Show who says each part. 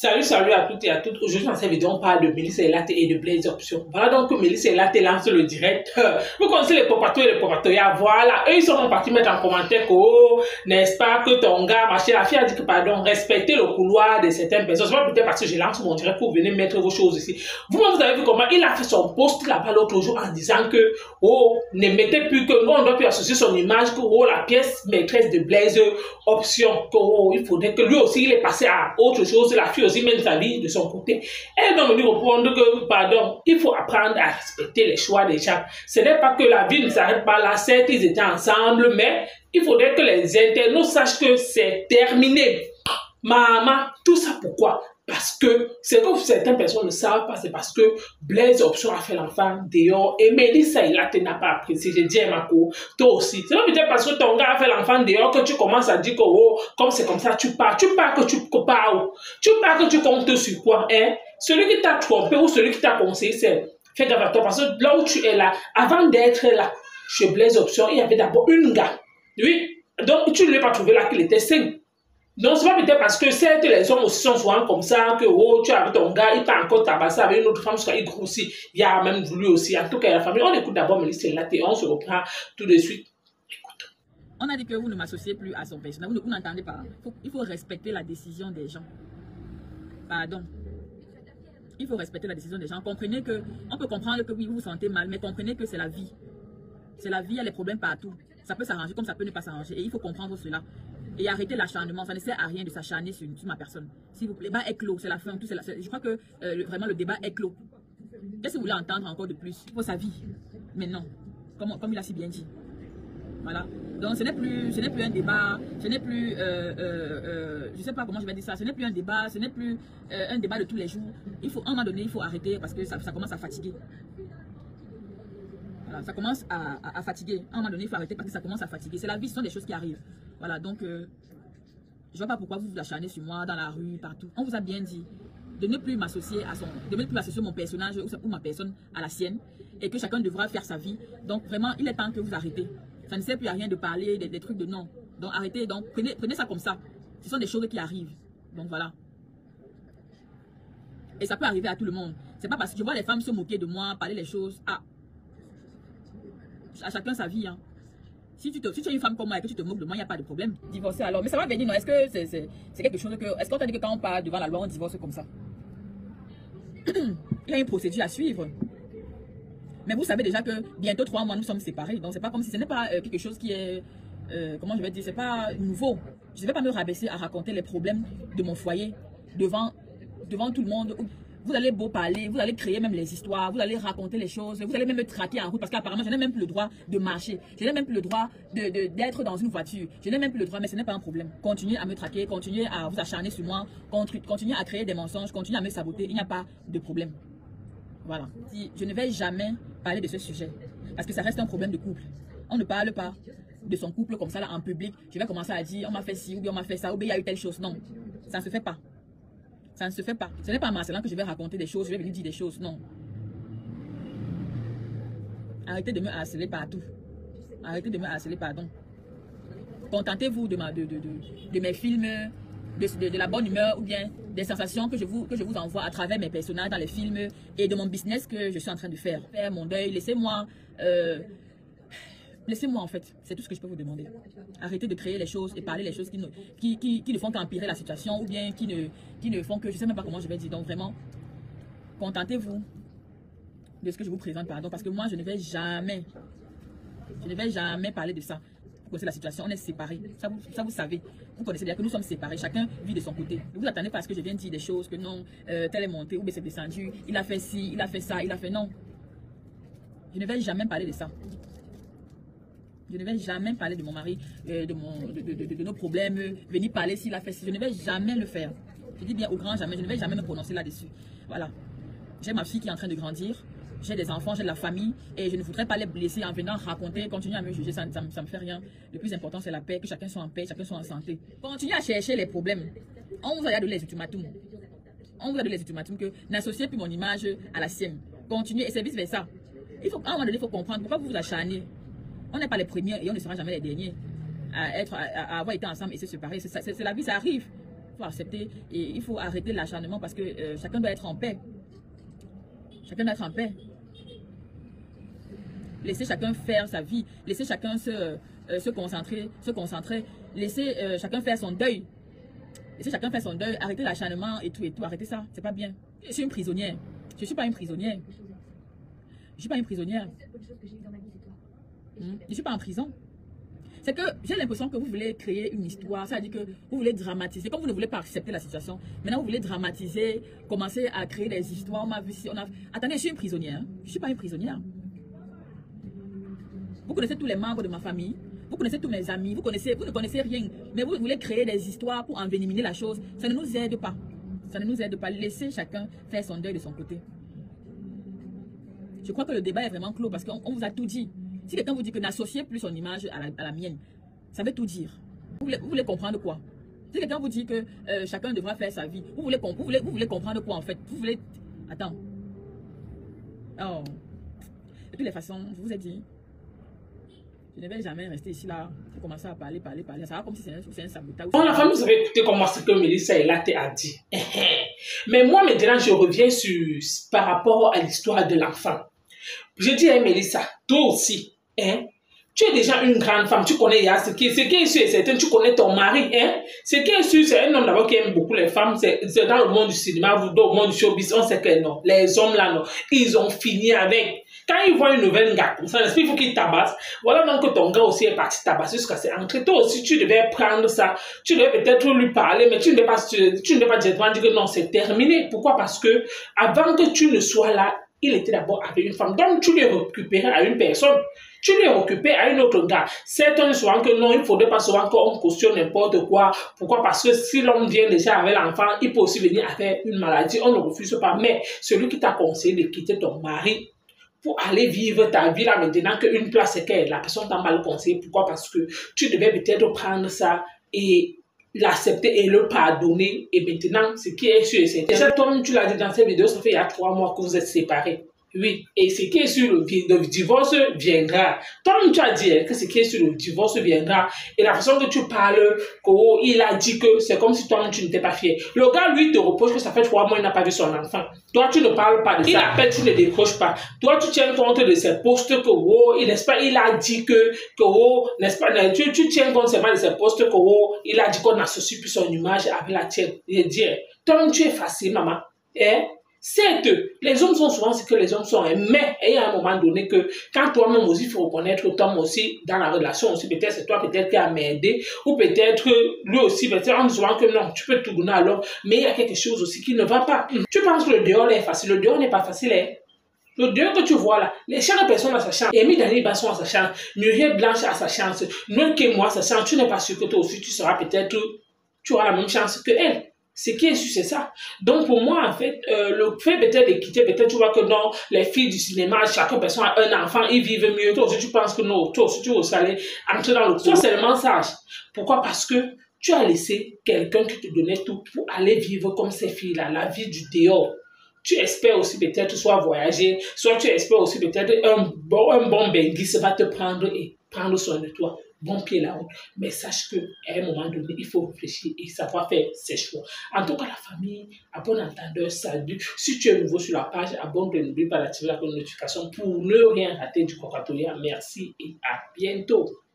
Speaker 1: Salut à toutes et à toutes. Aujourd'hui, dans cette vidéo, on parle de Melissa Elate et de Blaise Option. Voilà donc que Melissa Elate lance le direct. Vous connaissez les popatos et les popatoyas. Voilà. Eux, ils sont partis mettre en commentaire que, oh, n'est-ce pas, que ton gars, machin, la fille a dit que, pardon, respectez le couloir de certaines personnes. C'est pas peut-être parce que je lance mon direct pour venir mettre vos choses ici. Vous-même, vous avez vu comment il a fait son post là-bas l'autre jour en disant que, oh, ne mettez plus que, nous, on doit plus associer son image que, oh, la pièce maîtresse de Blaise Option. Que, oh, il faudrait que lui aussi, il est passé à autre chose. La fille aussi mène sa vie de son côté. Elle doit me répondre que, pardon, il faut apprendre à respecter les choix des gens. Ce n'est pas que la vie ne s'arrête pas là. Certes, ils étaient ensemble, mais il faudrait que les internautes sachent que c'est terminé. Maman, tout ça pourquoi? Parce que, c'est que certaines personnes ne savent pas, c'est parce que Blaise Option a fait l'enfant dehors et Melissa Elate n'a pas apprécié. J'ai dit à ma cour, toi aussi. C'est pas peut-être parce que ton gars a fait l'enfant dehors que tu commences à dire que, oh, comme c'est comme ça, tu pars. Tu pars que tu pars où? Tu pars que tu comptes sur quoi, hein? Celui qui t'a trompé ou celui qui t'a conseillé, c'est fais gaffe à toi parce que là où tu es là, avant d'être là, chez Blaise Option, il y avait d'abord une gars. Oui. Donc, tu ne l'as pas trouvé là qu'il était sain. Donc, c'est pas peut-être parce que certes, les hommes aussi sont souvent comme ça, que oh, tu as avec ton gars, il t'a encore tabassé avec une autre femme jusqu'à il grossit. Il a même voulu aussi. En tout cas, la famille, on écoute d'abord Melissa Elate et on se reprend tout de suite. Écoute.
Speaker 2: On a dit que vous ne m'associez plus à son personnage. Vous n'entendez pas. Il faut respecter la décision des gens. Pardon. Il faut respecter la décision des gens. Comprenez que, on peut comprendre que oui, vous vous sentez mal, mais comprenez que c'est la vie. C'est la vie, il y a des problèmes partout. Ça peut s'arranger comme ça peut ne pas s'arranger. Et il faut comprendre cela. Et arrêter l'acharnement. Ça ne sert à rien de s'acharner sur ma personne. S'il vous plaît, le débat est clos. C'est la fin. Je crois que vraiment le débat est clos. Qu'est-ce que vous voulez entendre encore de plus? Il faut sa vie. Mais non. Comme il a si bien dit. Voilà. Donc ce n'est plus un débat. Ce n'est plus, je ne sais pas comment je vais dire ça. Ce n'est plus un débat. Ce n'est plus un débat de tous les jours. À un moment donné, il faut arrêter parce que ça commence à fatiguer. Voilà, ça commence à fatiguer. À un moment donné, il faut arrêter parce que ça commence à fatiguer. C'est la vie, ce sont des choses qui arrivent. Voilà, donc, je ne vois pas pourquoi vous vous acharnez sur moi, dans la rue, partout. On vous a bien dit de ne plus m'associer mon personnage ou ma personne à la sienne et que chacun devra faire sa vie. Donc, vraiment, il est temps que vous arrêtez. Ça ne sert plus à rien de parler des trucs de non. Donc, arrêtez. Donc, prenez ça comme ça. Ce sont des choses qui arrivent. Donc, voilà. Et ça peut arriver à tout le monde. C'est pas parce que je vois les femmes se moquer de moi, parler les choses. Ah, à chacun sa vie, hein. Si tu es une femme comme moi et que tu te moques de moi, il n'y a pas de problème. Divorcer alors. Mais ça va venir, non? Est-ce que c'est quelque chose que... Est-ce qu'on t'a dit que quand on part devant la loi, on divorce comme ça? Il y a une procédure à suivre. Mais vous savez déjà que bientôt 3 mois, nous sommes séparés. Donc, c'est pas comme si ce n'est pas quelque chose qui est... comment je vais dire? C'est pas nouveau. Je ne vais pas me rabaisser à raconter les problèmes de mon foyer devant tout le monde. Vous allez beau parler, vous allez créer même les histoires, vous allez raconter les choses, vous allez même me traquer en route parce qu'apparemment, je n'ai même plus le droit de marcher. Je n'ai même plus le droit d'être dans une voiture. Je n'ai même plus le droit, mais ce n'est pas un problème. Continuez à me traquer, continuez à vous acharner sur moi, continuez à créer des mensonges, continuez à me saboter. Il n'y a pas de problème. Voilà. Je ne vais jamais parler de ce sujet parce que ça reste un problème de couple. On ne parle pas de son couple comme ça là en public. Je vais commencer à dire on m'a fait ci, ou bien on m'a fait ça, ou bien il y a eu telle chose. Non, ça ne se fait pas. Ça ne se fait pas. Ce n'est pas à Marcelin que je vais raconter des choses, je vais venir dire des choses. Non. Arrêtez de me harceler partout. Arrêtez de me harceler, pardon. Contentez-vous de mes films, de la bonne humeur ou bien des sensations que je vous envoie à travers mes personnages dans les films et de mon business que je suis en train de faire. Faire mon deuil, laissez-moi... Laissez-moi en fait, c'est tout ce que je peux vous demander. Arrêtez de créer les choses et parler les choses qui ne font qu'empirer la situation ou bien qui ne font que, je ne sais même pas comment je vais dire. Donc vraiment, contentez-vous de ce que je vous présente, pardon, parce que moi je ne vais jamais parler de ça. Vous connaissez la situation, on est séparés, ça vous savez. Vous connaissez bien que nous sommes séparés, chacun vit de son côté. Ne vous attendez pas à ce que je vienne dire des choses, que non, tel est monté ou bien c'est descendu, il a fait ci, il a fait ça, il a fait non. Je ne vais jamais parler de ça. Je ne vais jamais parler de mon mari, de nos problèmes, venir parler s'il a fait ci. Je ne vais jamais le faire. Je dis bien au grand jamais, je ne vais jamais me prononcer là-dessus. Voilà. J'ai ma fille qui est en train de grandir, j'ai des enfants, j'ai de la famille et je ne voudrais pas les blesser en venant raconter, continuer à me juger, ça me fait rien. Le plus important c'est la paix, que chacun soit en paix, chacun soit en santé. Continuez à chercher les problèmes. On vous a donné les ultimatums. On vous a donné les ultimatums que n'associez plus mon image à la sienne. Continuez et c'est vice versa. À un moment donné, il faut comprendre pourquoi vous vous acharnez. On n'est pas les premiers et on ne sera jamais les derniers à avoir été ensemble et se séparer. C'est la vie, ça arrive. faut accepter et il faut arrêter l'acharnement parce que chacun doit être en paix. Chacun doit être en paix. Laissez chacun faire sa vie. Laissez chacun se concentrer. Laissez chacun faire son deuil. Laissez chacun faire son deuil. Arrêtez l'acharnement et tout. Arrêtez ça. C'est pas bien. Je suis une prisonnière. Je ne suis pas une prisonnière. Je ne suis pas une prisonnière. Je ne suis pas en prison. C'est que j'ai l'impression que vous voulez créer une histoire. Ça veut dire que vous voulez dramatiser. Comme vous ne voulez pas accepter la situation, maintenant vous voulez dramatiser, commencer à créer des histoires. On m'a vu si on a... Attendez, je suis une prisonnière. Je ne suis pas une prisonnière. Vous connaissez tous les membres de ma famille. Vous connaissez tous mes amis. Vous ne connaissez rien. Mais vous voulez créer des histoires pour envenimer la chose. Ça ne nous aide pas. Ça ne nous aide pas. Laissez chacun faire son deuil de son côté. Je crois que le débat est vraiment clos parce qu'on vous a tout dit. Si quelqu'un vous dit que n'associez plus son image à la mienne, ça veut tout dire. Vous voulez comprendre quoi? Si quelqu'un vous dit que chacun devra faire sa vie, vous voulez comprendre quoi en fait? Vous voulez... Attends. Oh. De toutes les façons, je vous ai dit, je ne vais jamais rester ici là pour commencer à parler. Ça va comme si c'est un sabotage.
Speaker 1: Bon, la famille, vous avez écouté comment ce que Melissa Elate a dit. Mais moi, maintenant, je reviens par rapport à l'histoire de l'enfant. Je dis à Melissa, toi aussi, hein, tu es déjà une grande femme, tu connais ce qui est sûr et certain, tu connais ton mari, hein. Ce qui est sûr, c'est un homme d'abord qui aime beaucoup les femmes, c'est dans le monde du cinéma, dans le monde du showbiz, on sait que non, les hommes là, non, ils ont fini avec. Quand ils voient une nouvelle gars comme ça, il faut qu'ils tabassent. Voilà donc que ton gars aussi est parti tabasser jusqu'à ses entrées. Toi aussi, tu devais prendre ça, tu devais peut-être lui parler, mais tu ne devais pas directement dire que non, c'est terminé. Pourquoi? Parce que avant que tu ne sois là, il était d'abord avec une femme. Donc, tu l'es récupéré à une personne. Tu l'es occupé à une autre gars. Certains souvent que non, il ne faudrait pas souvent qu'on cautionne n'importe quoi. Pourquoi? Parce que si l'homme vient déjà avec l'enfant, il peut aussi venir avec une maladie. On ne refuse pas. Mais celui qui t'a conseillé de quitter ton mari pour aller vivre ta vie là maintenant qu'une place est qu'elle, la personne t'a mal conseillé. Pourquoi? Parce que tu devais peut-être prendre ça et l'accepter et le pardonner. Et maintenant, ce qui est sûr, c'est déjà toi-même, tu l'as dit dans cette vidéo, ça fait il y a 3 mois que vous êtes séparés. Oui, et ce qui est sur le divorce viendra. Toi-même, tu as dit que ce qui est sur le divorce viendra. Et la façon que tu parles, il a dit que c'est comme si toi-même tu n'étais pas fier. Le gars, lui, te reproche que ça fait 3 mois, il n'a pas vu son enfant. Toi, tu ne parles pas de ça. Il appelle, tu ne décroches pas. Toi, tu tiens compte de ses posts que, n'est-ce pas, il a dit que n'est-ce pas, tu tiens compte seulement de ses posts que, il a dit qu'on associe plus son image avec la tienne. Je dis, toi-même, tu es facile, maman. Hein? Certes, les hommes sont souvent ce que les hommes sont, mais il y a un moment donné que quand toi-même aussi, il faut reconnaître que toi aussi, dans la relation aussi, peut-être c'est toi peut-être qui a m'aidé, ou peut-être lui aussi, peut-être en disant que non, tu peux tout donner alors, mais il y a quelque chose aussi qui ne va pas. Tu penses que le dehors est facile, le dehors n'est pas facile, hein? Le dehors que tu vois là, chaque personne a sa chance. Amy Dani Basson a sa chance, Muriel Blanche a sa chance, Noël Kémois a sa chance. Tu n'es pas sûr que toi aussi, tu seras peut-être, tu auras la même chance que elle. Ce qui est sûr, c'est ça. Donc, pour moi, en fait, le fait peut-être de quitter, peut-être tu vois que non, les filles du cinéma, chaque personne a un enfant, ils vivent mieux. Toi aussi, tu penses que non, toi aussi, tu veux aller entrer dans le coup. Sois seulement sage. Pourquoi? Parce que tu as laissé quelqu'un qui te donnait tout pour aller vivre comme ces filles-là, la vie du dehors. Tu espères aussi peut-être soit voyager, soit tu espères aussi peut-être un bon benguis va te prendre et prendre soin de toi. Bon pied là-haut. Mais sache qu'à un moment donné, il faut réfléchir et savoir faire ses choix. En tout cas, la famille, à bon entendeur, salut. Si tu es nouveau sur la page, abonne-toi, n'oublie pas d'activer la notification pour ne rien rater du Coca-Cola. Merci et à bientôt.